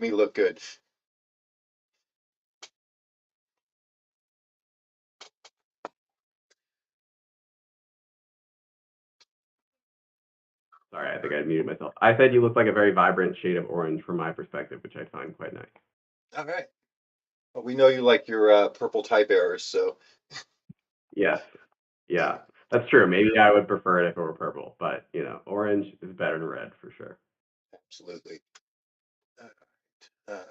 me look good. Sorry, I think I muted myself. I said you look like a very vibrant shade of orange from my perspective, which I find quite nice. All right. Well, we know you like your purple type errors, so Yes, yeah, that's true. Maybe I would prefer it if it were purple, but orange is better than red for sure. absolutely. All right.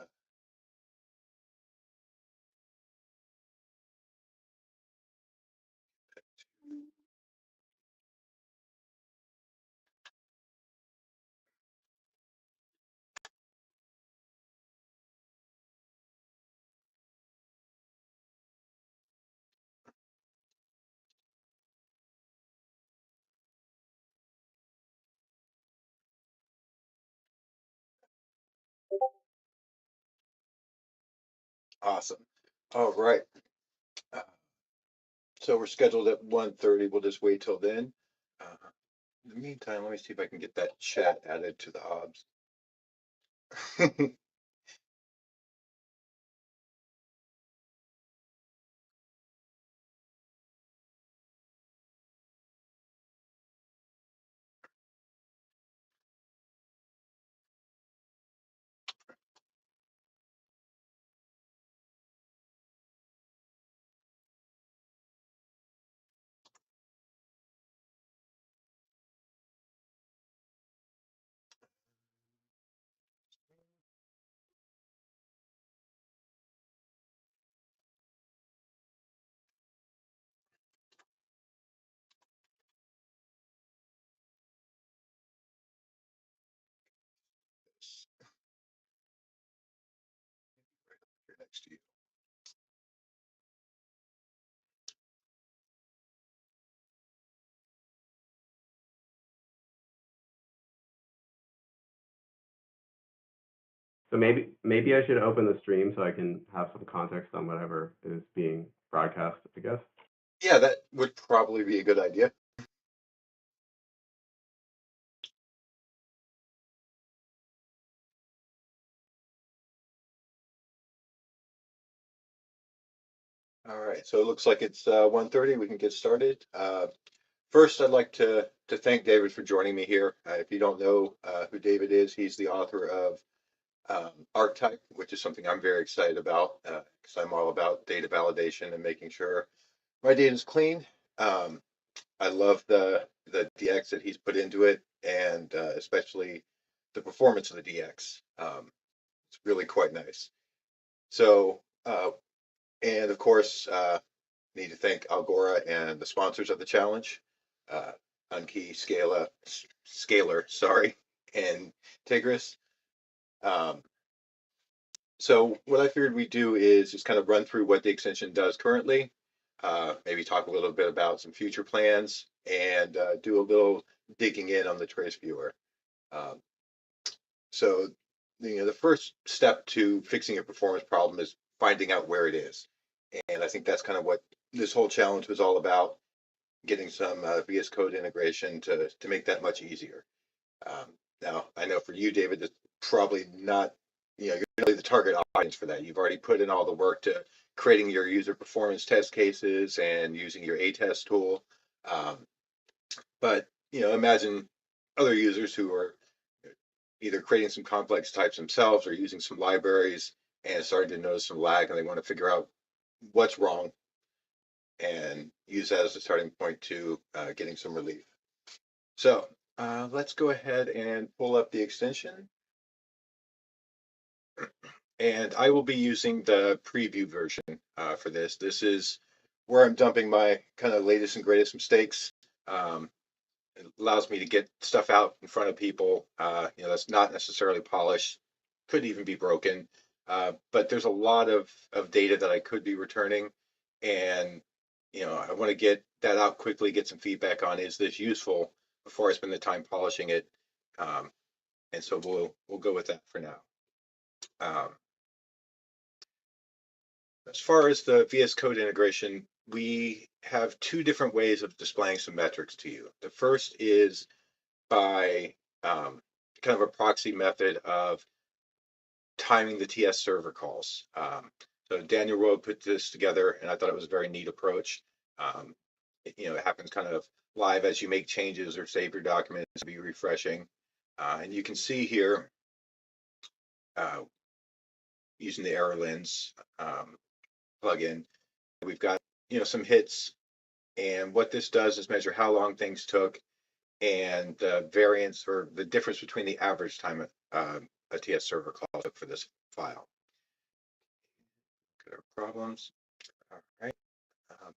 Awesome. All right. Uh, so we're scheduled at 1:30. We'll just wait till then. In the meantime, let me see if I can get that chat added to the obs. Here next to you. So maybe I should open the stream so I can have some context on whatever is being broadcast, I guess. Yeah, that would probably be a good idea. All right, so it looks like it's 1:30. We can get started. First, I'd like to thank David for joining me here. If you don't know who David is, he's the author of Archetype, which is something I'm very excited about because I'm all about data validation and making sure my data is clean. Um, I love the DX that he's put into it, and especially the performance of the DX. It's really quite nice. So, and of course, need to thank Algora and the sponsors of the challenge, uh, Unkey, Scalar, sorry, and Tigris. Um, so what I figured we'd do is just kind of run through what the extension does currently, maybe talk a little bit about some future plans, and do a little digging in on the trace viewer. Um, so, the first step to fixing a performance problem is finding out where it is. And I think that's kind of what this whole challenge was all about, getting some VS Code integration to make that much easier. Now, I know for you, David, it's probably not, you're really the target audience for that. You've already put in all the work to creating your user performance test cases and using your A-test tool. Um, but, imagine other users who are either creating some complex types themselves or using some libraries and starting to notice some lag, and they want to figure out what's wrong and use that as a starting point to getting some relief. So let's go ahead and pull up the extension. And I will be using the preview version for this. This is where I'm dumping my kind of latest and greatest mistakes. It allows me to get stuff out in front of people, that's not necessarily polished, could even be broken. But there's a lot of data that I could be returning. And, I want to get that out quickly, get some feedback on, is this useful before I spend the time polishing it? Um, and so we'll go with that for now. As far as the VS Code integration, we have two different ways of displaying some metrics to you. The first is by kind of a proxy method of timing the TS server calls. So Daniel Rowe put this together, and I thought it was a very neat approach. It happens kind of live as you make changes or save your documents, be refreshing. And you can see here, using the error lens plugin, we've got some hits, and what this does is measure how long things took and the variance or the difference between the average time a TS server call took for this file. Look at our problems. All right.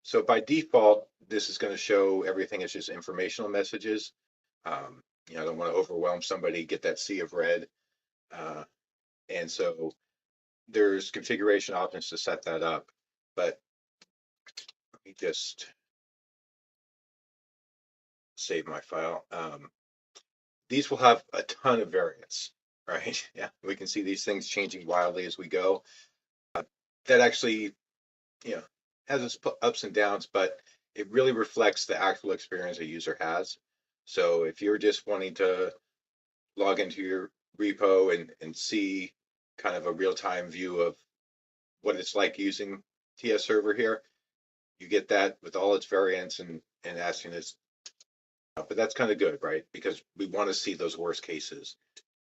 So by default, this is going to show everything as just informational messages. I don't want to overwhelm somebody, get that sea of red. And so there's configuration options to set that up. But let me just save my file. These will have a ton of variance, right? Yeah, we can see these things changing wildly as we go. That actually, has its ups and downs, but it really reflects the actual experience a user has. So if you're just wanting to log into your repo and see kind of a real-time view of what it's like using TS server here, you get that with all its variants and asking this. But that's kind of good, right? Because we want to see those worst cases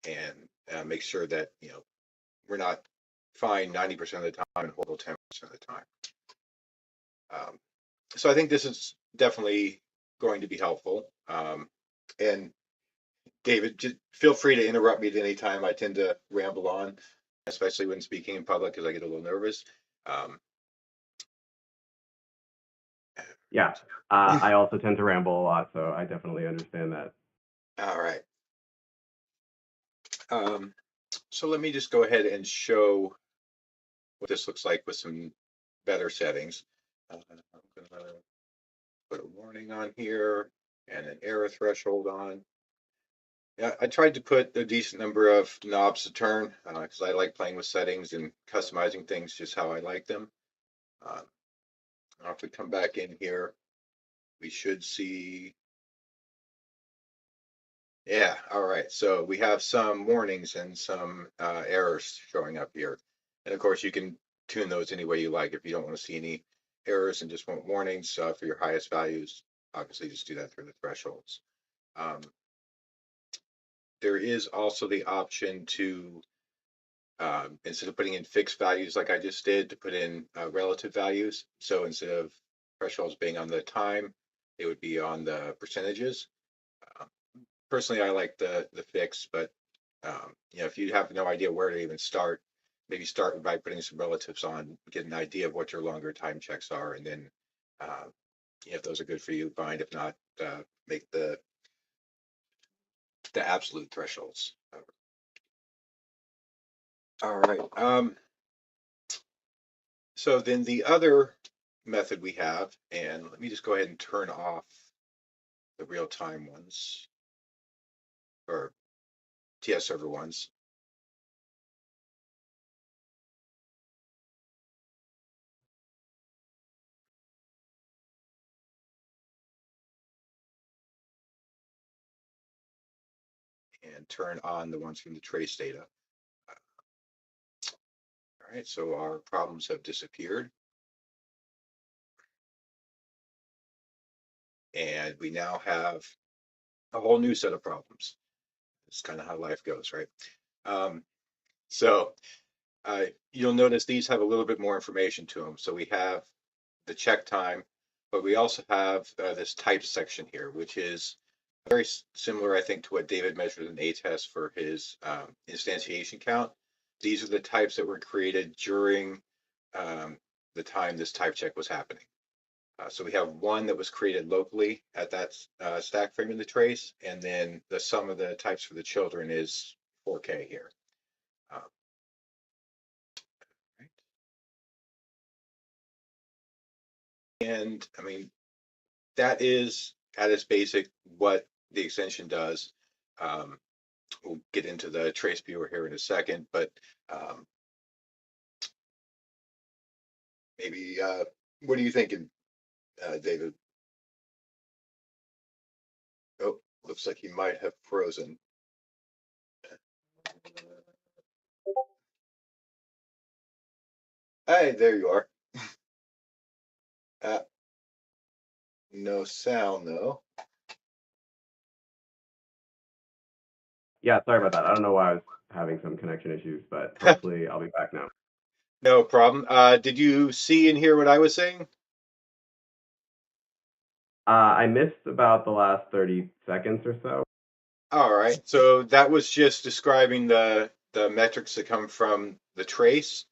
and make sure that we're not fine 90% of the time and horrible 10% of the time. So I think this is definitely going to be helpful. And David, just feel free to interrupt me at any time. I tend to ramble on, especially when speaking in public, because I get a little nervous. Yeah, I also tend to ramble a lot, so I definitely understand that. All right. So let me just go ahead and show what this looks like with some better settings. I'm going to put a warning on here and an error threshold on. Yeah, I tried to put a decent number of knobs to turn because I like playing with settings and customizing things just how I like them. Now if we come back in here, we should see. Yeah, all right. So we have some warnings and some errors showing up here. And of course, you can tune those any way you like. If you don't want to see any errors and just want warnings for your highest values, obviously just do that through the thresholds. There is also the option to, instead of putting in fixed values like I just did, to put in relative values. So instead of thresholds being on the time, it would be on the percentages. Personally, I like the fix, but if you have no idea where to even start, maybe start by putting some relatives on, get an idea of what your longer time checks are, and then if those are good for you, fine. If not, make the absolute thresholds. All right. So then the other method we have, and let me just go ahead and turn off the real-time ones, or TS server ones. And turn on the ones from the trace data. All right, so our problems have disappeared. And we now have a whole new set of problems. It's kind of how life goes, right? So you'll notice these have a little bit more information to them. So we have the check time, but we also have this type section here, which is very similar, I think, to what David measured in A-test for his instantiation count. These are the types that were created during the time this type check was happening. So we have one that was created locally at that stack frame in the trace, and then the sum of the types for the children is 4K here. Right. And I mean, that is at its basic what the extension does. We'll get into the trace viewer here in a second, but maybe what are you thinking, David? Oh, looks like he might have frozen. Hey, there you are. Uh, no sound though. Yeah, sorry about that. I don't know why I was having some connection issues, but hopefully I'll be back now. No problem. Did you see and hear what I was saying? I missed about the last 30 seconds or so. All right. So that was just describing the metrics that come from the trace.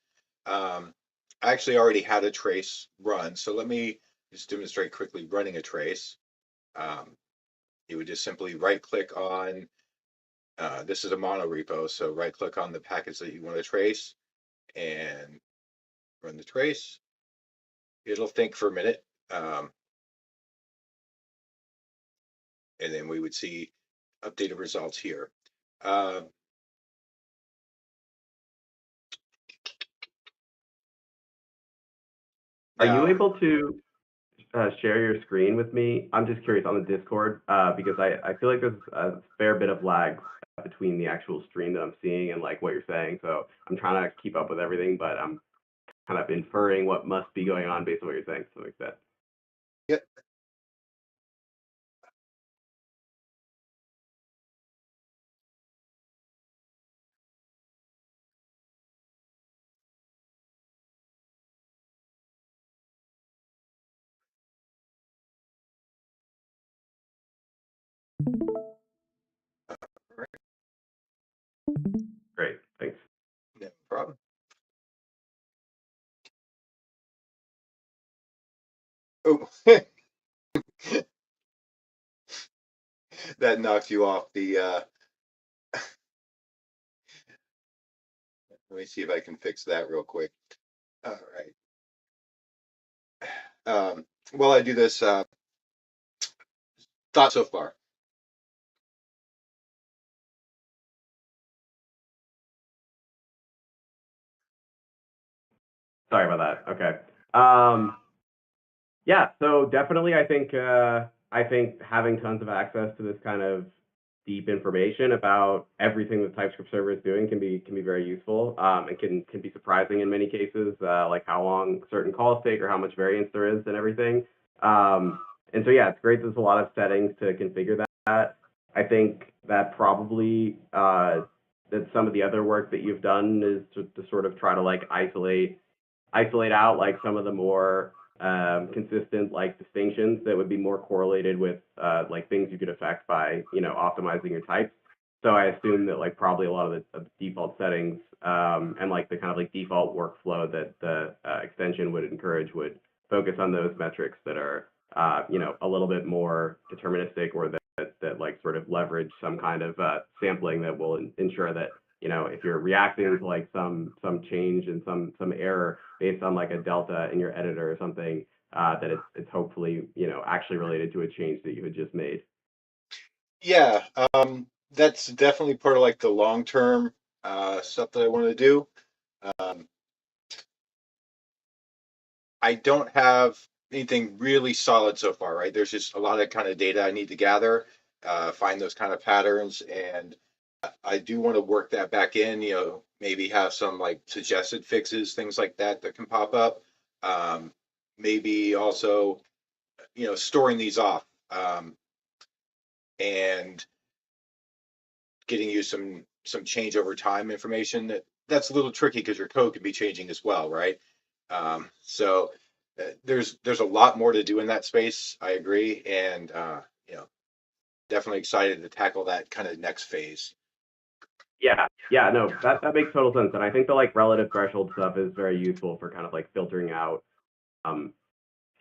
I actually already had a trace run, so let me just demonstrate quickly running a trace. Um, you would just simply right click on, this is a mono repo, so right click on the package that you want to trace and run the trace. It'll think for a minute, and then we would see updated results here. Uh, Are you Now, able to share your screen with me? I'm just curious on the Discord because I feel like there's a fair bit of lag between the actual stream that I'm seeing and like what you're saying. So I'm trying to keep up with everything, but I'm kind of inferring what must be going on based on what you're saying. So like that. yeah, Great, thanks. no problem. Oh, that knocked you off the. Let me see if I can fix that real quick. All right. While I do this, thought so far. Sorry about that. Okay. Um, Yeah, so definitely I think having tons of access to this kind of deep information about everything the TypeScript server is doing can be very useful, and can be surprising in many cases, like how long certain calls take or how much variance there is and everything. And so yeah, it's great. There's a lot of settings to configure that. I think that probably that some of the other work that you've done is to sort of try to like isolate out like some of the more consistent like distinctions that would be more correlated with like things you could affect by optimizing your types. So I assume that like probably a lot of the default settings and like the kind of like default workflow that the extension would encourage would focus on those metrics that are a little bit more deterministic or that like sort of leverage some kind of sampling that will ensure that if you're reacting to like some change and some error based on like a delta in your editor or something, that it's hopefully actually related to a change that you had just made. Yeah, that's definitely part of like the long term stuff that I want to do. Um, I don't have anything really solid so far, right? There's just a lot of kind of data I need to gather, find those kind of patterns, and I do want to work that back in, maybe have some like suggested fixes, things like that that can pop up. Um, Maybe also, storing these off, and getting you some change over time information that's a little tricky because your code could be changing as well, right? So there's a lot more to do in that space. I agree, and definitely excited to tackle that kind of next phase. Yeah, no, that makes total sense, and I think the like relative threshold stuff is very useful for kind of like um,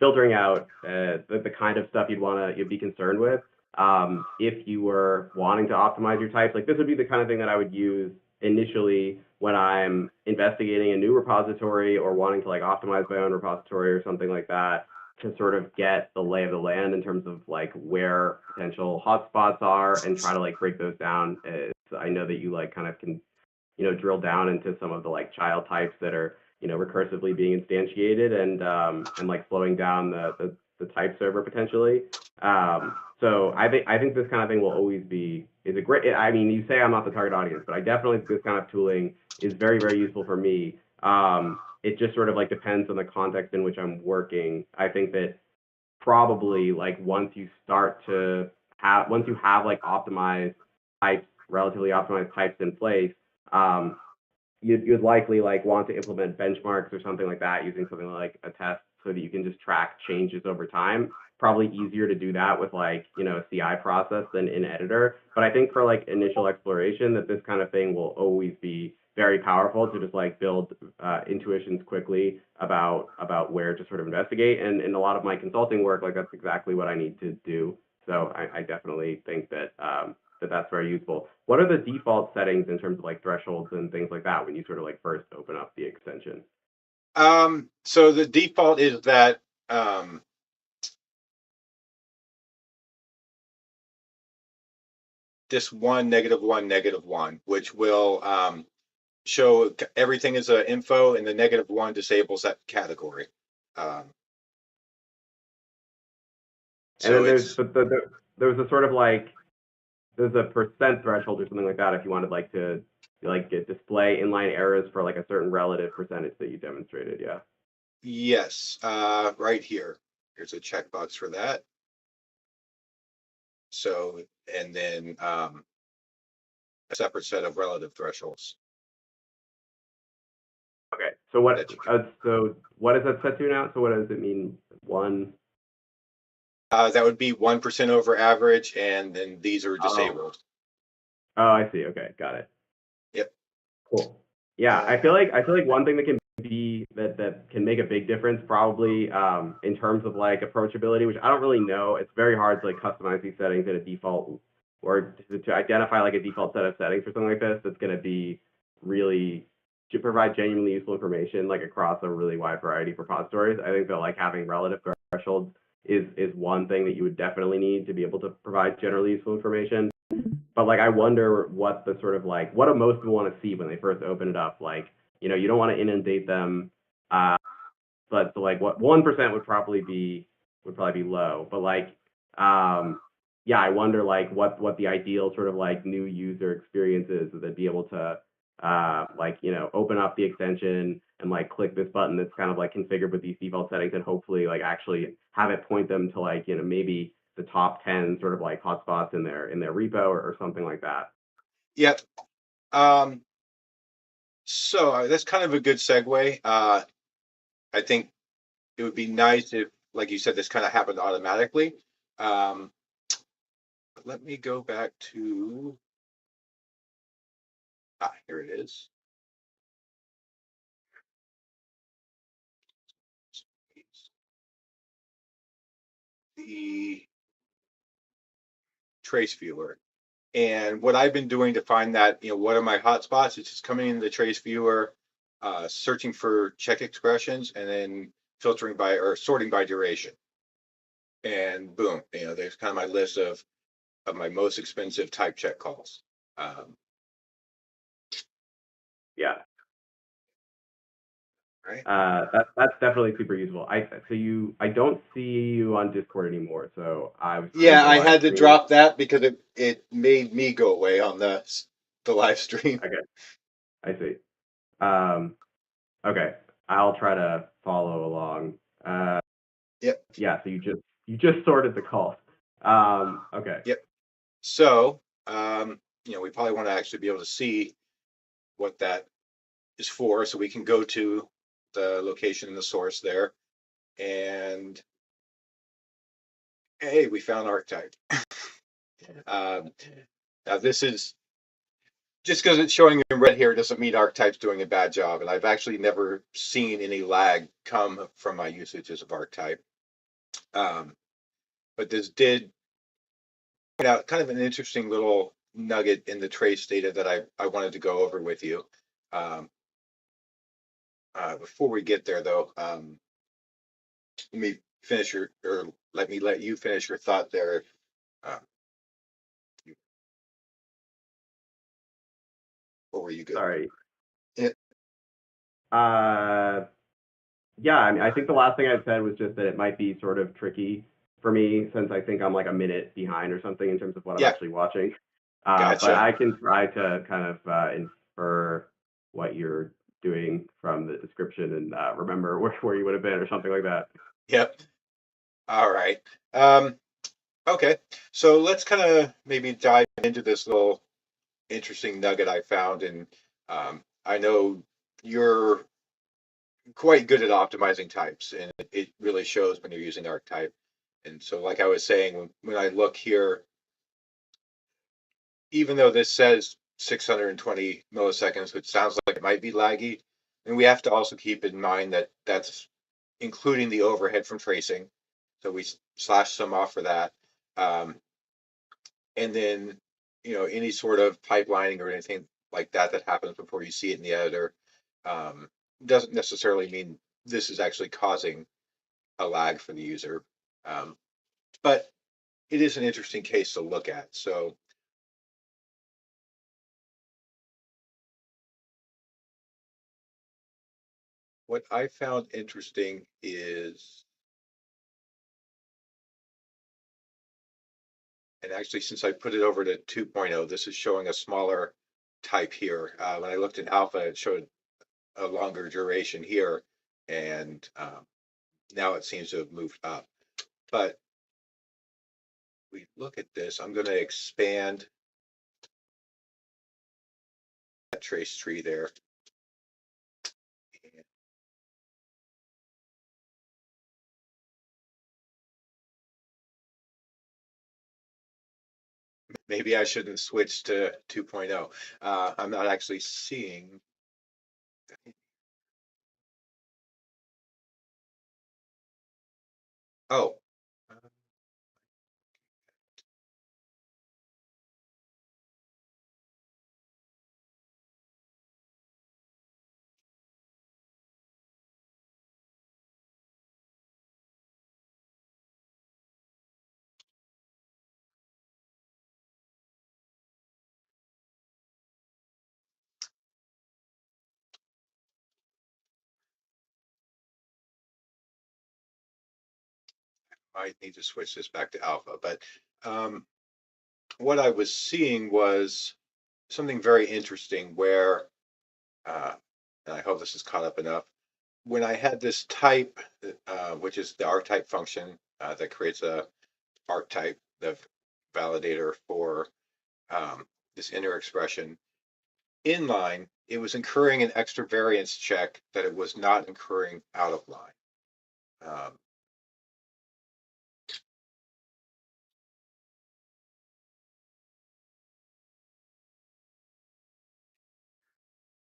the kind of stuff you'd be concerned with. If you were wanting to optimize your types, like this would be the kind of thing that I would use initially when I'm investigating a new repository or wanting to like optimize my own repository or something like that to sort of get the lay of the land in terms of like where potential hotspots are and try to like break those down. I know that you like kind of can drill down into some of the like child types that are recursively being instantiated and like slowing down the type server potentially. So I think this kind of thing will always be is a great. I mean, you say I'm not the target audience, but I definitely think this kind of tooling is very useful for me It just sort of like depends on the context in which I'm working. I think that probably like once you have like optimized types, relatively optimized types in place, um, you'd likely like want to implement benchmarks or something like that using something like a test so that you can just track changes over time. Probably easier to do that with like, a CI process than in editor. But I think for like initial exploration that this kind of thing will always be very powerful to just like build intuitions quickly about where to sort of investigate. And in a lot of my consulting work, like that's exactly what I need to do. So I definitely think that that's very useful. What are the default settings in terms of like thresholds and things like that when you sort of like first open up the extension? So the default is that this 1, -1, -1, which will show everything as an info, and the -1 disables that category. And So then there's it's there's a sort of like there's a percent threshold or something like that if you wanted like to like display inline errors for like a certain relative percentage that you demonstrated. Yeah. yes, right here. Here's a checkbox for that. So, and then a separate set of relative thresholds Okay. So what that you so what is that set to now? So what does it mean? One. that would be 1% over average, and then these are Oh. disabled. Oh, I see. Okay, got it. Yep. Cool. Yeah, I feel like one thing that can be that can make a big difference probably in terms of like approachability, which I don't really know. It's very hard to like customize these settings in a default or to identify like a default set of settings for something like this that's going to be really to provide genuinely useful information like across a really wide variety of repositories. I think that like having relative thresholds is one thing that you would definitely need to be able to provide generally useful information. But like I wonder what the sort of like what do most people want to see when they first open it up? Like, you don't want to inundate them. Uh, but so like what 1% would probably be low. But like yeah, I wonder like what the ideal sort of like new user experience is that they'd be able to like, open up the extension and like click this button that's kind of like configured with these default settings and hopefully like actually have it point them to like, maybe the top 10 sort of like hotspots in their repo or something like that. Yep. So that's kind of a good segue. I think it would be nice if, like you said, this kind of happened automatically. Um, Let me go back to here it is. The trace viewer. And what I've been doing to find that, what are my hotspots? It's just coming into the trace viewer, searching for check expressions, and then filtering by or sorting by duration. And boom, there's kind of my list of my most expensive type check calls. Um, Yeah. right. That's definitely super useful. I don't see you on Discord anymore, so I was seeing Yeah, the I live had to stream. drop that because it made me go away on the live stream. Okay, I see. Um, okay, I'll try to follow along. Yep. Yeah, so you just sorted the calls. Okay. Yep. So, we probably want to actually be able to see what that is for, so we can go to the location and the source there, and hey, we found archetype. um, Now this is just because it's showing in red here doesn't mean archetype's doing a bad job, and I've actually never seen any lag come from my usages of archetype. Um, but this did point out kind of an interesting little nugget in the trace data that I wanted to go over with you. Um, Before we get there, though, let me finish or let me let you finish your thought there. Uh, or were you good? Sorry. Yeah. Uh, yeah, I mean, I think the last thing I said was just that it might be sort of tricky for me since I think I'm like a minute behind or something in terms of what I'm Yeah. actually watching. But Gotcha. I can try to kind of infer what you're doing from the description and remember where you would have been or something like that. Yep. All right. Okay. So let's kind of maybe dive into this little interesting nugget I found. And I know you're quite good at optimizing types, and it really shows when you're using archetype. And so, like I was saying, when I look here, even though this says 620 milliseconds, which sounds like it might be laggy, and we have to also keep in mind that that's including the overhead from tracing. So we slash some off for that. Um, and then, any sort of pipelining or anything like that that happens before you see it in the editor um, doesn't necessarily mean this is actually causing a lag for the user. Um, but it is an interesting case to look at. So what I found interesting is, and actually since I put it over to 2.0, this is showing a smaller type here. When I looked at alpha, it showed a longer duration here, and now it seems to have moved up. But we look at this, I'm going to expand that trace tree there. Maybe I shouldn't switch to 2.0. I'm not actually seeing. Oh, I need to switch this back to alpha. But um, what I was seeing was something very interesting where, and I hope this is caught up enough. When I had this type, which is the archetype function that creates a archetype, the validator for this inner expression, inline, it was incurring an extra variance check that it was not incurring out of line. Um,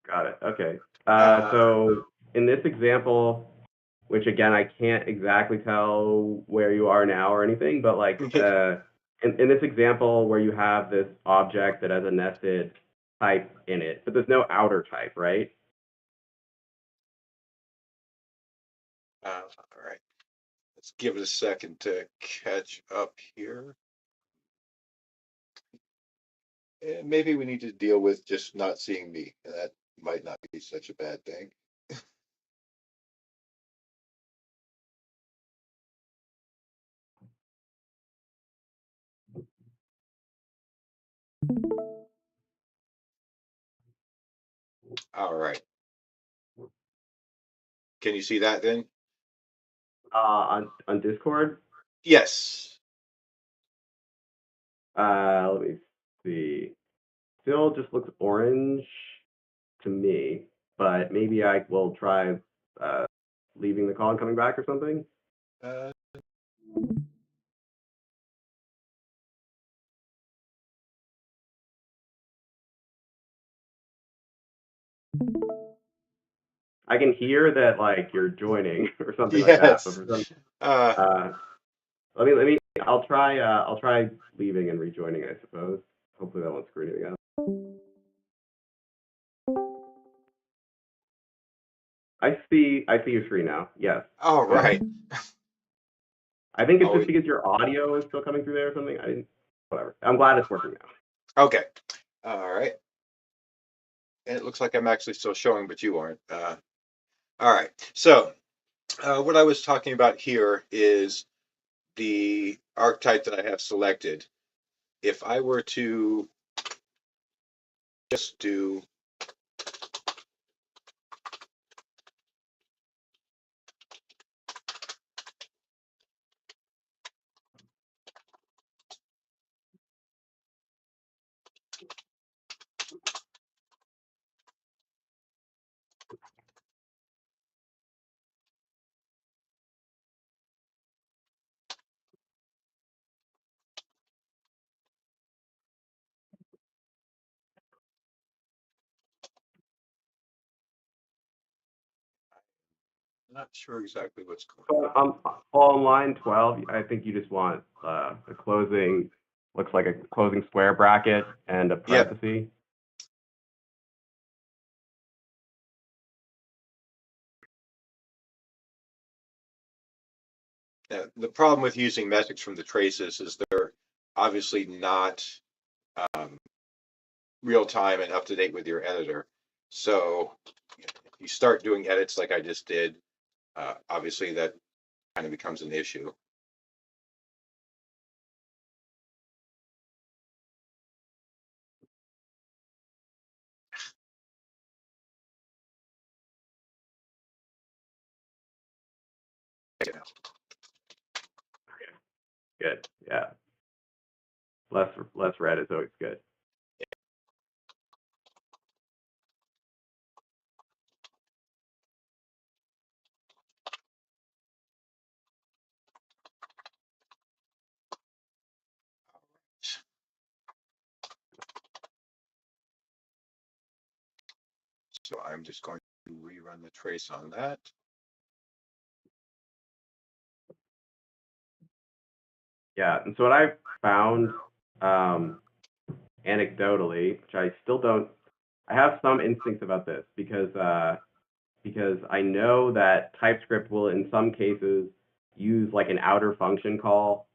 Got it. Okay. uh, So in this example, which again I can't exactly tell where you are now or anything, but like in this example where you have this object that has a nested type in it, but there's no outer type, right? all right, let's give it a second to catch up here. And maybe we need to deal with just not seeing me. That might not be such a bad thing. All right. Can you see that then? On Discord. Yes. Let me see. Still just looks orange to me, but maybe I will try uh, leaving the call and coming back or something. Uh, I can hear that like you're joining or something like that, but yes. for some Uh, uh, let me I'll try leaving and rejoining, I suppose. Hopefully that won't screw anything up. I see your screen now. Yes. all Good. right. I think it's Oh, just because your audio is still coming through there or something. I didn't whatever. I'm glad it's working now. okay. All right. And it looks like I'm actually still showing, but you aren't. All right. So what I was talking about here is the archetype that I have selected. If I were to just do Not sure exactly what's going So on line 12, I think you just want the closing, looks like a closing square bracket and a on. Yep. parenthesis. The problem with using metrics from the traces is they're obviously not real time and up to date with your editor. So if you start doing edits like I just did, obviously that kind of becomes an issue. Good, yeah. Less red is always good. So I'm just going to rerun the trace on that. Yeah, and so what I've found anecdotally, which I still don't, I have some instincts about this because I know that TypeScript will in some cases use like an outer function call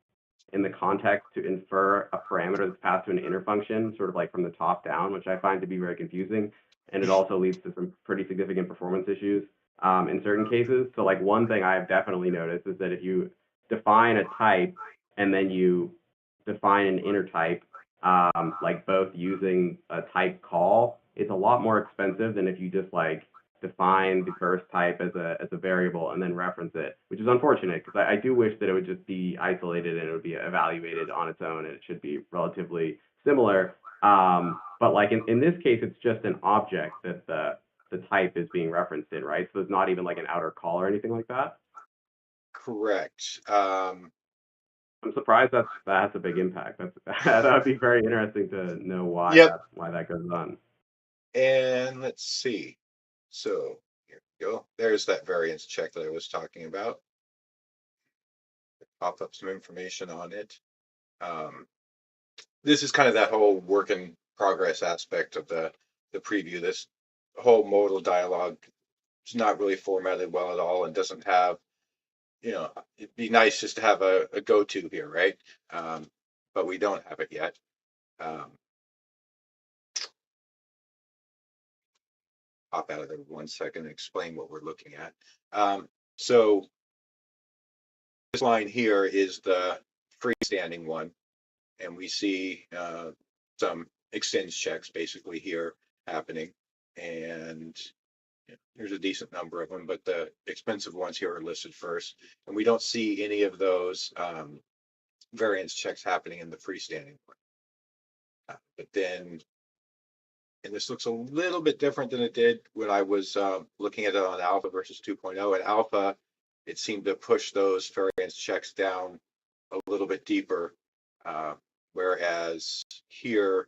in the context to infer a parameter that's passed to an inner function, sort of like from the top down, which I find to be very confusing. And it also leads to some pretty significant performance issues in certain cases. So like one thing I have definitely noticed is that if you define a type and then you define an inner type, like both using a type call, it's a lot more expensive than if you just like define the first type as a variable and then reference it, which is unfortunate because I do wish that it would just be isolated and it would be evaluated on its own and it should be relatively similar. But like in this case, it's just an object that the type is being referenced in, right? So it's not even like an outer call or anything like that. Correct. I'm surprised that has a big impact. That'd be very interesting to know Yep. why that goes on. And let's see. So here we go. There's that variance check that I was talking about. Pop up some information on it. This is kind of that whole work in progress aspect of the preview. This whole modal dialogue is not really formatted well at all and doesn't have, it'd be nice just to have a go-to here, right? But we don't have it yet. Pop out of there 1 second and explain what we're looking at. So this line here is the freestanding one, and we see some extends checks basically here happening, and there's a decent number of them, but the expensive ones here are listed first, and we don't see any of those variance checks happening in the freestanding one. But then, and this looks a little bit different than it did when I was looking at it on alpha versus 2.0. At alpha, it seemed to push those variance checks down a little bit deeper, whereas here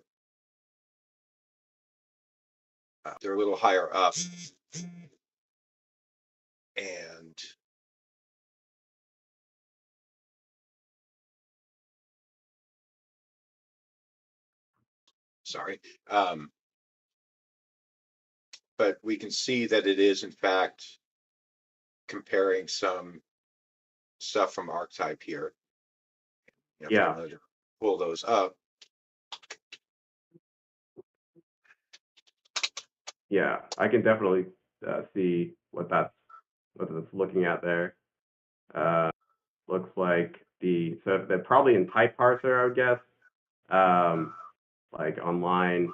they're a little higher up. And sorry, but we can see that it is in fact comparing some stuff from archetype here. If I Yeah. wanted to pull those up. Yeah, I can definitely see what that's looking at there. Looks like so they're probably in type parser, I would guess. Like on line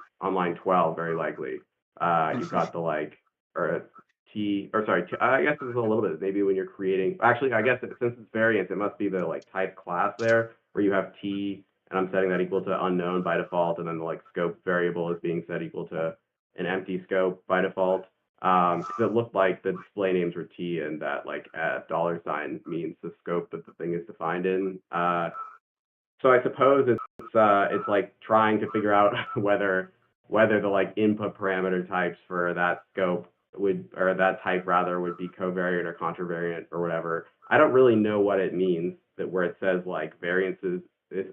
12, very likely. You've got the like or I guess it's a little bit maybe when you're creating. Actually, I guess since it's variance, it must be the like type class there where you have T and I'm setting that equal to unknown by default, and then the like scope variable is being set equal to an empty scope by default. Because it looked like the display names were T and that like $sign means the scope that the thing is defined in. So I suppose it's like trying to figure out whether the like input parameter types for that scope or that type rather, would be covariant or contravariant or whatever. I don't really know what it means that where it says like variance is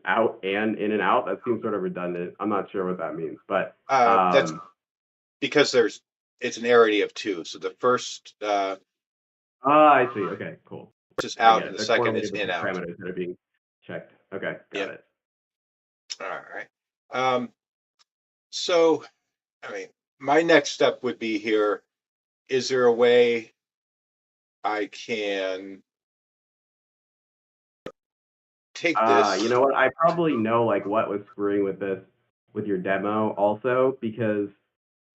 out and in and out. That seems sort of redundant. I'm not sure what that means, but That's because it's an arity of two. So the first I see. Okay, cool. is I out get and it. the They're second is correlated with in the out. parameters that are being checked. Okay, got Yeah. it. All right. So, I mean, my next step would be here. Is there a way I can take this? You know what? I probably know like what was screwing with this with your demo also because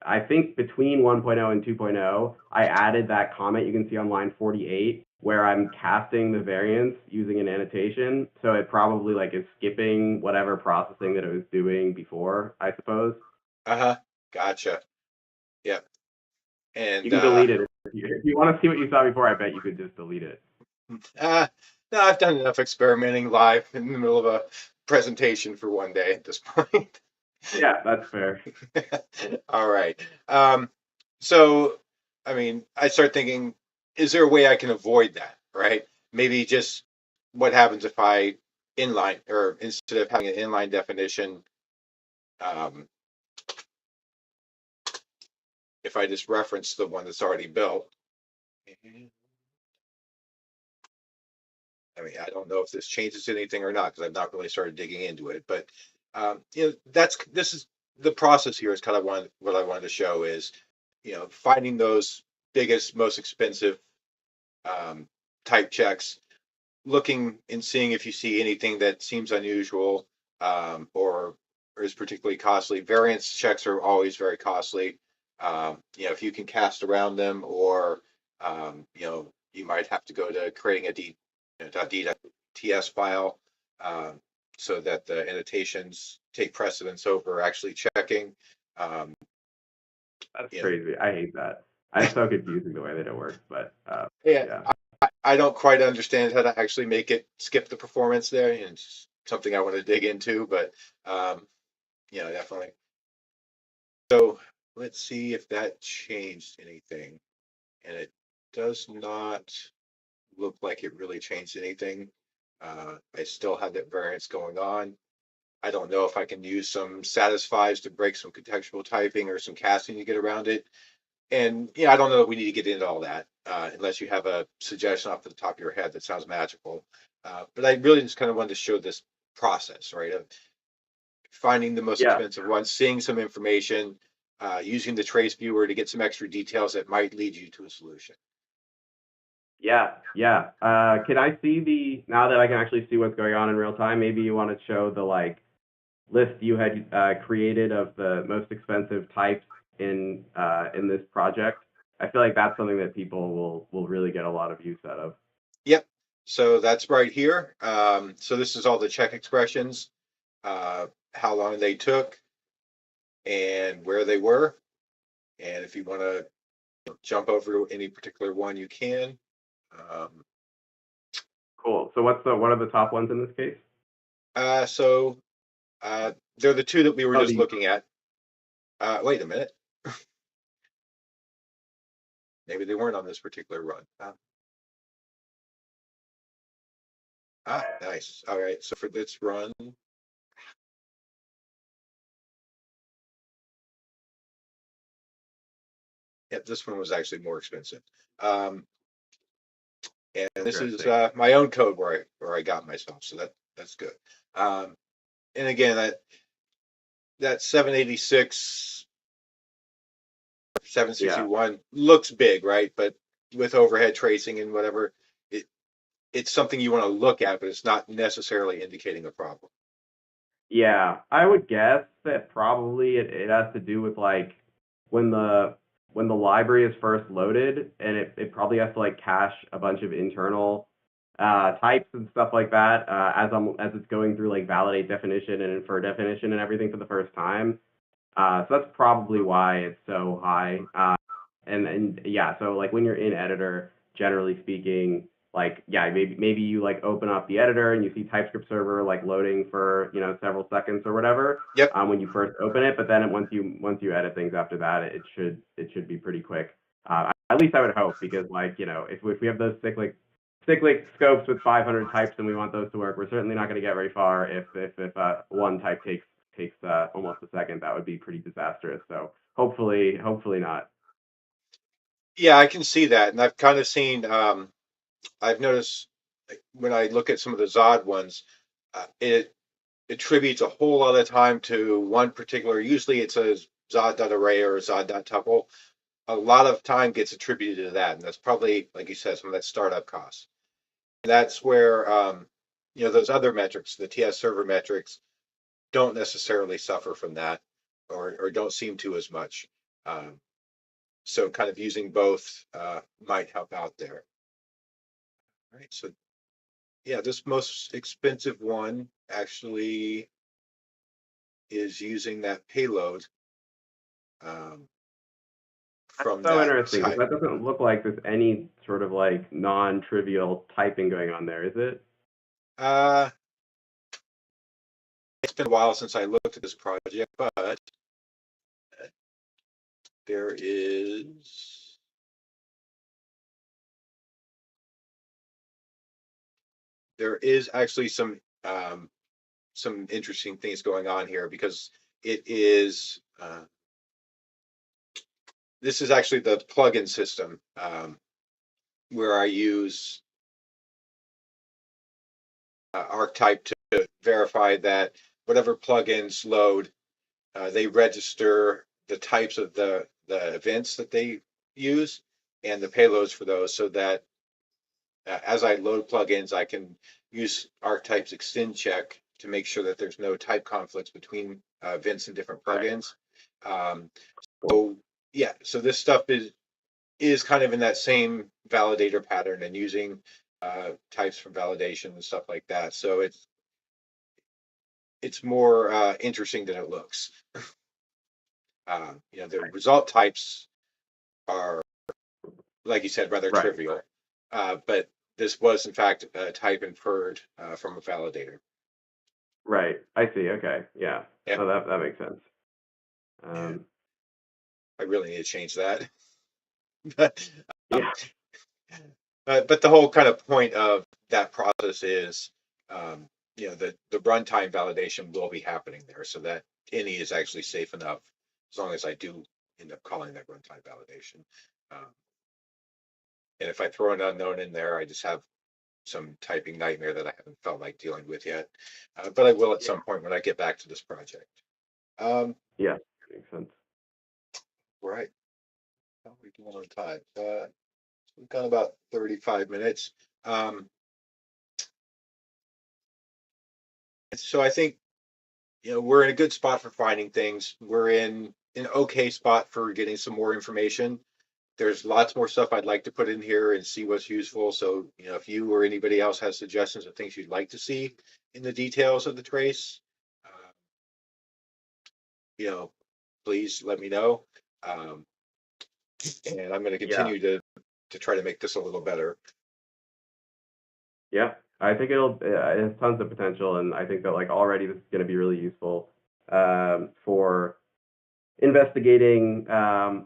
I think between 1.0 and 2.0, I added that comment you can see on line 48 where I'm casting the variance using an annotation. So it probably like is skipping whatever processing that it was doing before, I suppose. Uh-huh. Gotcha. Yep. You And can delete it if you want to see what you saw before. I bet you could just delete it. uh, no, I've done enough experimenting live in the middle of a presentation for one day at this point. Yeah, that's fair. All right. So, I mean, I start thinking, is there a way I can avoid that, right? Maybe just what happens if I inline, or instead of having an inline definition, um, if I just reference the one that's already built. I mean, I don't know if this changes anything or not because I've not really started digging into it. But this is the process here. Is kind of what I wanted to show is, finding those biggest, most expensive type checks, looking and seeing if you see anything that seems unusual or is particularly costly. Variance checks are always very costly. If you can cast around them, or you might have to go to creating a .ts file so that the annotations take precedence over actually checking. Um, That's you know, crazy. I hate that. It's so confusing the way that it works, but yeah, yeah. I don't quite understand how to actually make it skip the performance there, and it's something I want to dig into, but definitely. So let's see if that changed anything. And it does not look like it really changed anything. I still have that variance going on. I don't know if I can use some satisfies to break some contextual typing or some casting to get around it. And I don't know if we need to get into all that unless you have a suggestion off the top of your head that sounds magical. But I really just kind of wanted to show this process, right, of finding the most Yeah, expensive one, seeing some information, using the trace viewer to get some extra details that might lead you to a solution. yeah. Can I see now that I can actually see what's going on in real time? Maybe you want to show the like list you had created of the most expensive types in this project. I feel like that's something that people will really get a lot of use out of. Yep. So that's right here. So this is all the check expressions, how long they took, and where they were. And if you want to jump over to any particular one, you can. Um, Cool. So what are the top ones in this case? so they're the two that we were Oh, just looking at. Wait a minute. Maybe they weren't on this particular run. Nice. All right. So for this run, yep, this one was actually more expensive. And this is interesting. my own code where I got myself. So that's good. And again, that 786, Yeah. 761 looks big, right? But with overhead tracing and whatever, it's something you want to look at, but it's not necessarily indicating a problem. Yeah, I would guess that probably it has to do with like when the when the library is first loaded and it probably has to like cache a bunch of internal types and stuff like that as it's going through like validate definition and infer definition and everything for the first time. So that's probably why it's so high. And yeah, so like when you're in editor, generally speaking, like yeah, maybe you like open up the editor and you see TypeScript server like loading for several seconds or whatever Yep. when you first open it, but then once you edit things after that, it should be pretty quick. At least I would hope, because like, if we have those cyclic scopes with 500 types and we want those to work, we're certainly not going to get very far if one type takes almost a second. That would be pretty disastrous. So hopefully not. Yeah, I can see that, and I've kind of seen. I've noticed when I look at some of the Zod ones, it attributes a whole lot of time to one particular. Usually, it's a Zod.array or a Zod.tuple. A lot of time gets attributed to that, and that's probably, like you said, some of that startup costs. And that's where those other metrics, the TS server metrics, don't necessarily suffer from that, or don't seem to as much. Um, so kind of using both might help out there. All right, so yeah, this most expensive one actually is using that payload um, from So that interesting, because type. that doesn't look like there's any sort of like non-trivial typing going on there, is it? Uh, it's been a while since I looked at this project, but there is actually some interesting things going on here, because it is this is actually the plugin system where I use archetype to verify that whatever plugins load, they register the types of the events that they use and the payloads for those, so that as I load plugins, I can use archetype's extend check to make sure that there's no type conflicts between events and different Right. plugins. Um, Cool. so yeah, so this stuff is kind of in that same validator pattern, and using types from validation and stuff like that. So it's more interesting than it looks. The result types are, like you said, rather Right. trivial, but this was in fact a type inferred from a validator. Right. I see. Okay. Yeah. Yeah, Oh, that makes sense. yeah. Um, I really need to change that. but, um, yeah. but the whole kind of point of that process is, the runtime validation will be happening there, so that any is actually safe enough, as long as I do end up calling that runtime validation. Um, and if I throw an unknown in there, I just have some typing nightmare that I haven't felt like dealing with yet. But I will at Yeah. some point when I get back to this project. Um, Yeah. Makes sense. right. How are we doing on time? We've got about 35 minutes. Um, so I think, we're in a good spot for finding things. We're in an okay spot for getting some more information. There's lots more stuff I'd like to put in here and see what's useful. So, if you or anybody else has suggestions of things you'd like to see in the details of the trace, uh, you know, please let me know. Um, and I'm going to Yeah. continue to try to make this a little better. Yeah. I think it has tons of potential, and I think that like already this is going to be really useful for investigating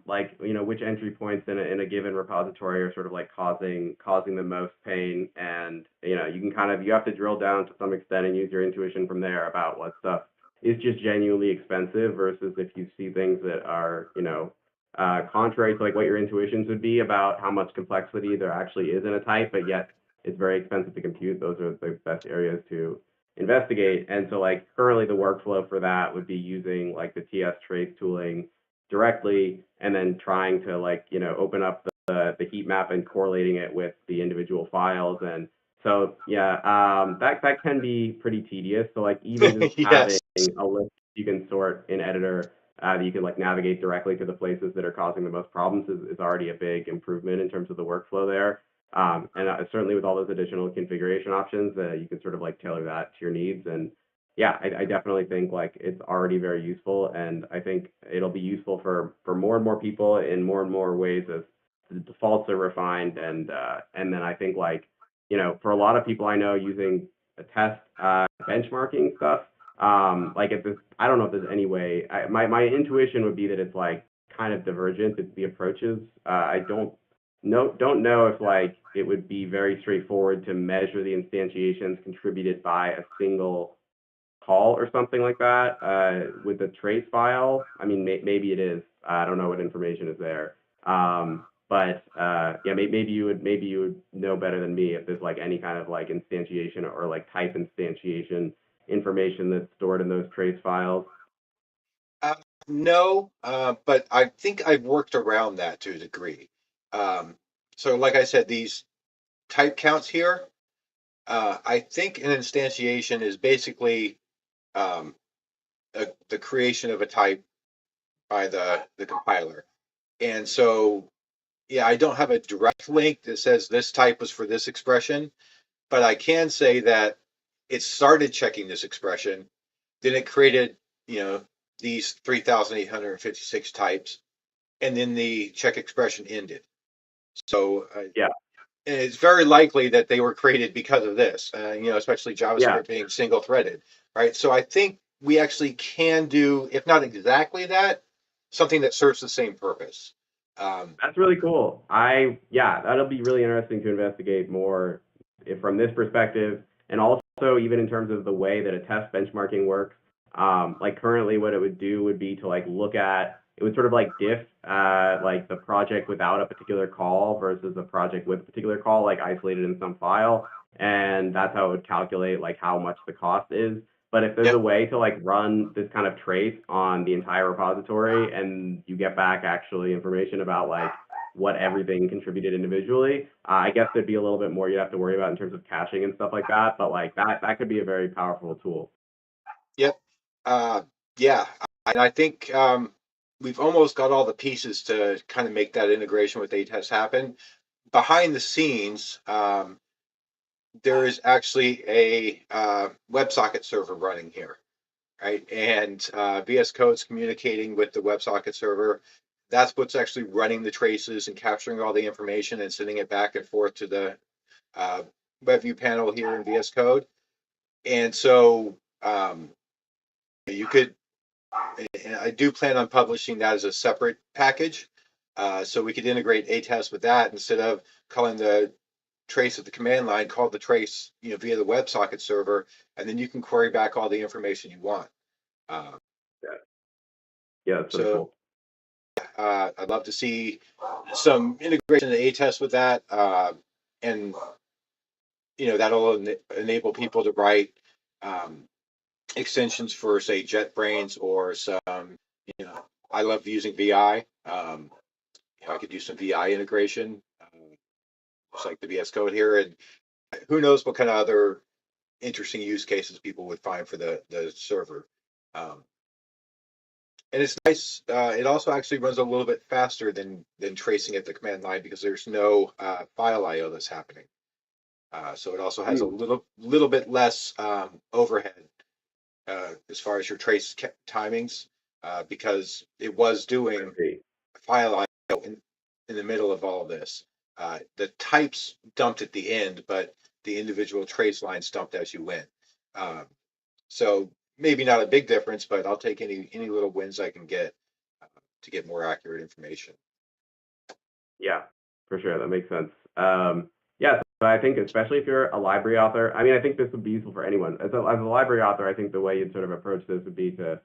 like which entry points in a given repository are sort of like causing the most pain, and you have to drill down to some extent and use your intuition from there about what stuff is just genuinely expensive versus if you see things that are contrary to like what your intuitions would be about how much complexity there actually is in a type, but yet it's very expensive to compute. Those are the best areas to investigate. And so like currently the workflow for that would be using like the TS trace tooling directly, and then trying to like, open up the heat map and correlating it with the individual files. And so, yeah, that can be pretty tedious. So like even just having Yes. a list you can sort in editor, that you can like navigate directly to the places that are causing the most problems is already a big improvement in terms of the workflow there. And certainly with all those additional configuration options, you can sort of like tailor that to your needs. And yeah, I definitely think like it's already very useful, and I think it'll be useful for more and more people in more and more ways as the defaults are refined. And then I think like for a lot of people I know using a test benchmarking stuff, like I don't know if there's any way. My intuition would be that it's like kind of divergent. It's the approaches. I don't know if like it would be very straightforward to measure the instantiations contributed by a single call or something like that with the trace file. I mean, maybe it is. I don't know what information is there. But yeah, maybe you would know better than me if there's like any kind of like instantiation or like type instantiation information that's stored in those trace files. Uh, no, but I think I've worked around that to a degree. Um, so, like I said, these type counts here, I think an instantiation is basically um, the creation of a type by the compiler. And so, yeah, I don't have a direct link that says this type was for this expression, but I can say that it started checking this expression, then it created, you know, these 3,856 types, and then the check expression ended. So Yeah, it's very likely that they were created because of this, especially yeah. JavaScript being single threaded, right? So I think we actually can do, if not exactly that, something that serves the same purpose. Um, That's really cool. Yeah, that'll be really interesting to investigate more from this perspective, and also even in terms of the way that a test benchmarking works. Like currently, what it would do would be to like look at it would sort of like diff like the project without a particular call versus the project with a particular call, like isolated in some file, and that's how it would calculate like how much the cost is. But if there's a yep, way to like run this kind of trace on the entire repository and you get back actually information about like what everything contributed individually, I guess there'd be a little bit more you'd have to worry about in terms of caching and stuff like that. But like that could be a very powerful tool. yep, uh, yeah, and I think we've almost got all the pieces to kind of make that integration with ATEST happen. Behind the scenes, there is actually a WebSocket server running here, right? And VS Code's communicating with the WebSocket server. That's what's actually running the traces and capturing all the information and sending it back and forth to the uh, WebView panel here in VS Code. And so you could, and I do plan on publishing that as a separate package. So we could integrate ATEST with that instead of calling the trace at the command line, call the trace, via the WebSocket server, and then you can query back all the information you want. Uh, Yeah, yeah, that's really so cool. I'd love to see some integration of ATEST with that, and that'll enable people to write um, extensions for, say, JetBrains or some. I love using VI. I could do some VI integration, just like the VS Code here, and who knows what kind of other interesting use cases people would find for the server. Um, and it's nice. It also actually runs a little bit faster than tracing at the command line because there's no file I/O that's happening. So it also has a Hmm. little bit less overhead as far as your trace timings, because it was I doing see. file I/O in the middle of all of this. The types dumped at the end, but the individual trace lines dumped as you went. Um, so maybe not a big difference, but I'll take any little wins I can get to get more accurate information. Yeah, for sure. That makes sense. Yeah, so I think especially if you're a library author, I mean, I think this would be useful for anyone. As a library author, I think the way you'd sort of approach this would be to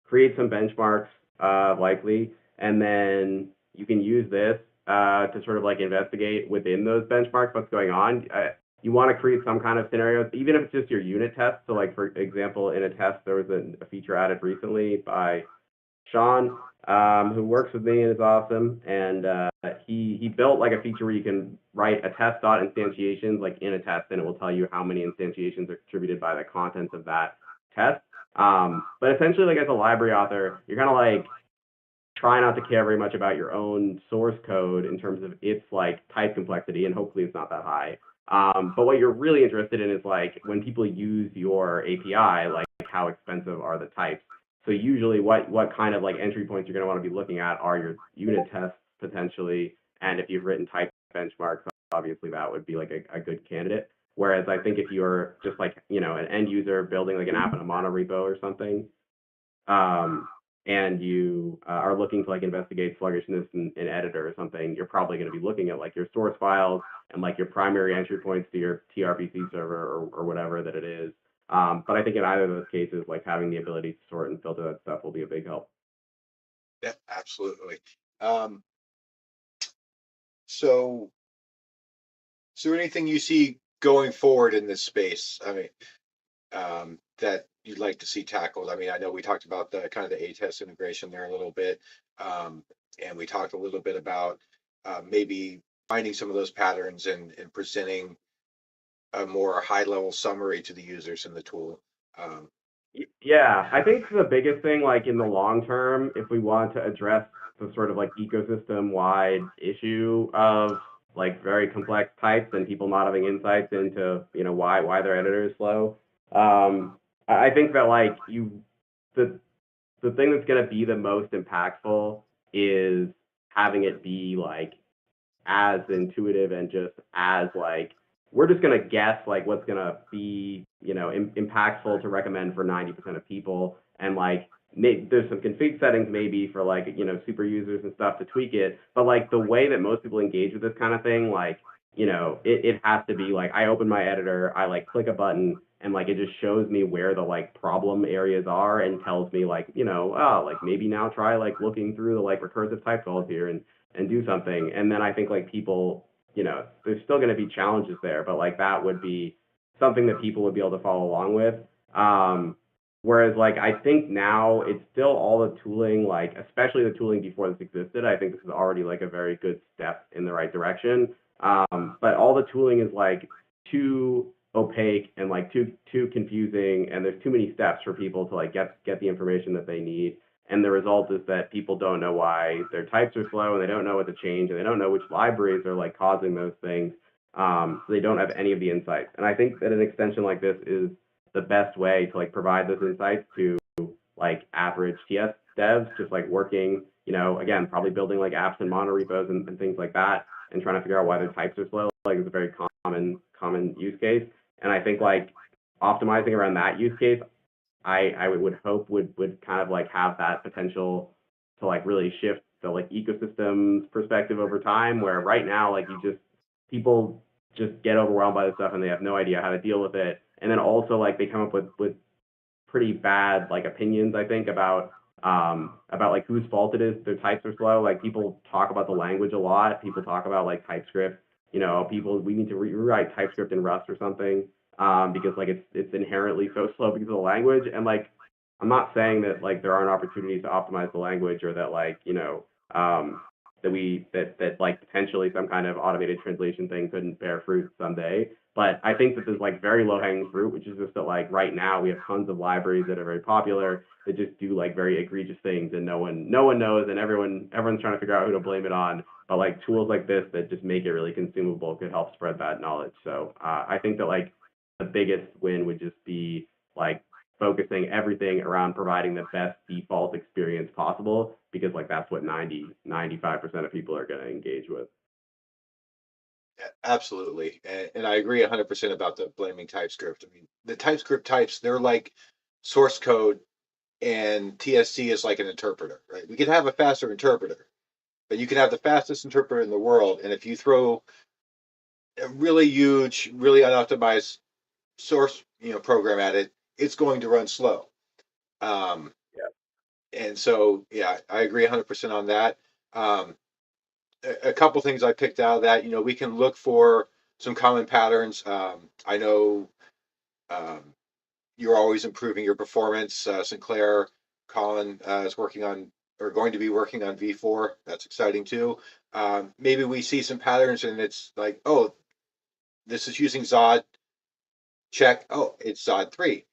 create some benchmarks, likely, and then you can use this to sort of like investigate within those benchmarks what's going on. You want to create some kind of scenarios, even if it's just your unit test. So, like for example, in a test, there was a feature added recently by Sean, who works with me and is awesome. And he built like a feature where you can write a test dot instantiations like in a test, and it will tell you how many instantiations are contributed by the contents of that test. But essentially, like as a library author, you're kind of like try not to care very much about your own source code in terms of its like type complexity, and hopefully it's not that high. But what you're really interested in is like when people use your API, like how expensive are the types. So usually, what kind of like entry points you're going to want to be looking at are your unit tests potentially, and if you've written type benchmarks, obviously that would be like a good candidate. Whereas I think if you're just like an end user building like an app in a mono repo or something, um, and you are looking to like investigate sluggishness in editor or something, you're probably going to be looking at like your source files and like your primary entry points to your TRPC server or whatever that it is. But I think in either of those cases, like having the ability to sort and filter that stuff will be a big help. Yeah, absolutely. Um, so, is there anything you see going forward in this space? I mean, that you'd like to see tackled? I mean, I know we talked about the kind of the A-test integration there a little bit, um, and we talked a little bit about maybe finding some of those patterns and presenting a more high-level summary to the users in the tool. Um, Yeah, I think the biggest thing, like in the long term, if we want to address the sort of like ecosystem wide issue of like very complex types and people not having insights into, why their editor is slow, I think that like the the thing that's going to be the most impactful is having it be like as intuitive and just as like we're just gonna guess like what's gonna be impactful to recommend for 90% of people, and like there's some config settings maybe for like super users and stuff to tweak it, but like the way that most people engage with this kind of thing, like it has to be like I open my editor, I like click a button, and like it just shows me where the like problem areas are and tells me like oh like maybe now try like looking through the like recursive type calls here and do something. And then I think like people, there's still going to be challenges there, but like that would be something that people would be able to follow along with. Whereas like I think now it's still all the tooling, like especially the tooling before this existed. I think this is already like a very good step in the right direction. But all the tooling is like too opaque and like too confusing, and there's too many steps for people to like get the information that they need. And the result is that people don't know why their types are slow, and they don't know what to change, and they don't know which libraries are like causing those things. So they don't have any of the insights. And I think that an extension like this is the best way to like provide those insights to like average TS devs, just like working, again, probably building like apps and monorepos and things like that, and trying to figure out why their types are slow. Like it's a very common use case. And I think like optimizing around that use case, I would hope would kind of like have that potential to like really shift the like ecosystems perspective over time, where right now like people just get overwhelmed by this stuff and they have no idea how to deal with it. And then also like they come up with pretty bad like opinions, I think, about like whose fault it is their types are slow. Like people talk about the language a lot. People talk about like TypeScript. People we need to rewrite TypeScript in Rust or something, because like it's inherently so slow because of the language. And like I'm not saying that like there aren't opportunities to optimize the language, or that like that like potentially some kind of automated translation thing couldn't bear fruit someday. But I think that there's like very low hanging fruit, which is just that like right now we have tons of libraries that are very popular that just do like very egregious things, and no one knows, and everyone's trying to figure out who to blame it on. But like tools like this that just make it really consumable could help spread that knowledge. So I think that like the biggest win would just be like focusing everything around providing the best default experience possible, because like that's what 95% of people are going to engage with. Absolutely. And I agree 100% about the blaming TypeScript. I mean, the TypeScript types, they're like source code, and TSC is like an interpreter, right? We can have a faster interpreter, but you can have the fastest interpreter in the world. And if you throw a really huge, really unoptimized source, program at it, it's going to run slow. Um, and so, yeah, I agree 100% on that. Um, a couple things I picked out of that, we can look for some common patterns. I know um, you're always improving your performance. Sinclair, Colin is working on or going to be working on V4. That's exciting too. Maybe we see some patterns and it's like, oh, this is using Zod. Check. Oh, it's Zod 3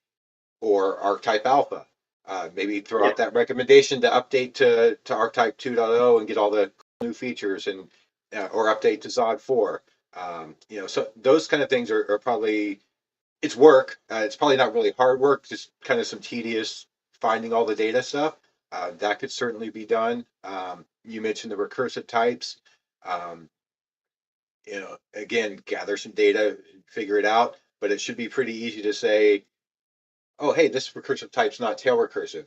or Archetype Alpha. Maybe throw Yeah. out that recommendation to update to Archetype 2.0 and get all the new features, and or update to Zod 4. So those kind of things are probably, it's work. It's probably not really hard work, just kind of some tedious finding all the data stuff. That could certainly be done. You mentioned the recursive types. Um, again, gather some data, figure it out, but it should be pretty easy to say, oh, hey, this recursive type's not tail recursive.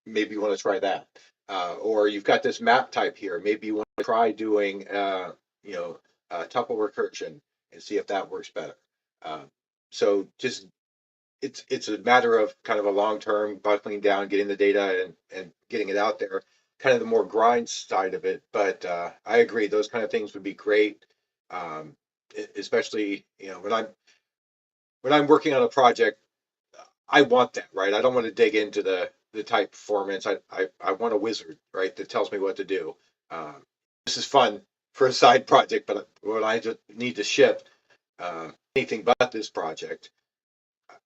maybe you want to try that. Or you've got this map type here. Maybe you want to try doing, you know, tuple recursion and see if that works better. So just it's a matter of kind of a long term buckling down, getting the data and getting it out there. Kind of the more grind side of it. But I agree, those kind of things would be great. Um, Especially when I'm working on a project, I want that, right? I don't want to dig into the type performance. I want a wizard, right, that tells me what to do. This is fun for a side project, but when I just need to ship anything but this project,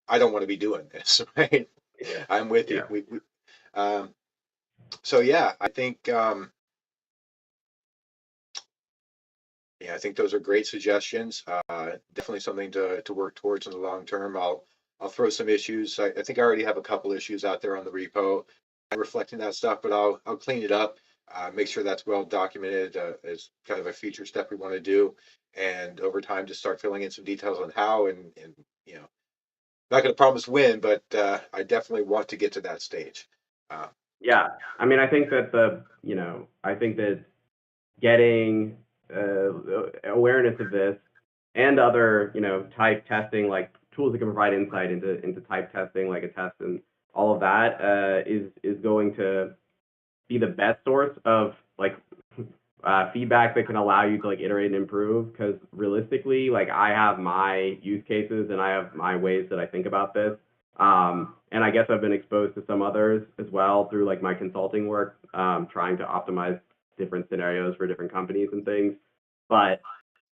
I don't want to be doing this, right? I'm with you. Yeah. Um, so yeah, I think those are great suggestions. Definitely something to work towards in the long term. I'll throw some issues. I think I already have a couple issues out there on the repo. I'm reflecting that stuff, but I'll clean it up. Make sure that's well documented as kind of a future step we want to do, and over time just start filling in some details on how and not going to promise when, but I definitely want to get to that stage. Uh, Yeah. I mean, I think that I think that getting awareness of this and other, type testing, like tools that can provide insight into type testing, like a test and all of that, is going to be the best source of like feedback that can allow you to like iterate and improve. Because realistically, like I have my use cases and I have my ways that I think about this. And I guess I've been exposed to some others as well through like my consulting work, trying to optimize different scenarios for different companies and things. But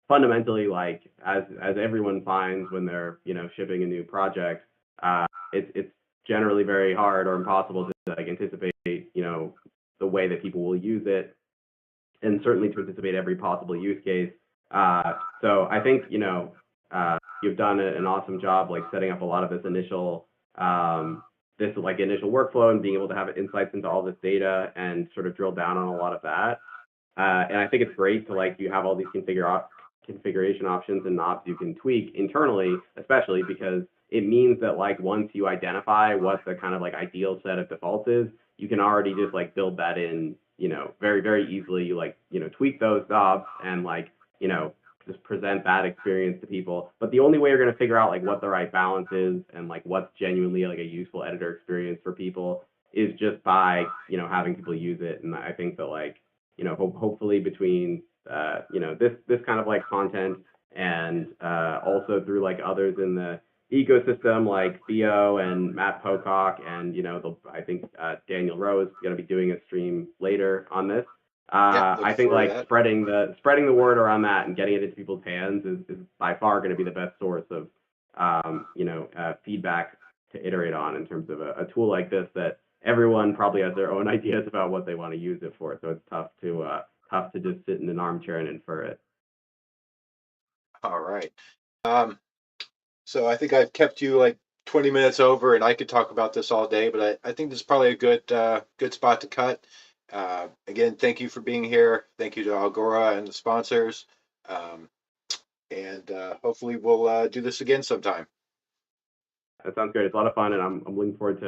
fundamentally, like as everyone finds when they're shipping a new project, it's generally very hard or impossible to like anticipate the way that people will use it, and certainly to anticipate every possible use case. So I think you've done an awesome job like setting up a lot of this initial initial workflow and being able to have insights into all this data and sort of drill down on a lot of that. And I think it's great to like you have all these configuration options and knobs you can tweak internally, especially because it means that like once you identify what the kind of like ideal set of defaults is, you can already just like build that in, very, very easily. You like, tweak those knobs and like, just present that experience to people. But the only way you're going to figure out like what the right balance is and like what's genuinely like a useful editor experience for people is just by, having people use it. And I think that like, hopefully between this kind of like content and also through like others in the ecosystem like Theo and Matt Pocock and I think Daniel Rowe is going to be doing a stream later on this. yeah, I looking think forward to like that. spreading the word around that and getting it into people's hands is by far going to be the best source of feedback to iterate on in terms of a tool like this that everyone probably has their own ideas about what they want to use it for. So it's tough to just sit in an armchair and infer it. All right. Um, So I think I've kept you like 20 minutes over, and I could talk about this all day, but I think this is probably a good spot to cut. Again, thank you for being here. Thank you to Algora and the sponsors, um, and hopefully we'll do this again sometime. That sounds good. It's a lot of fun, and I'm looking forward to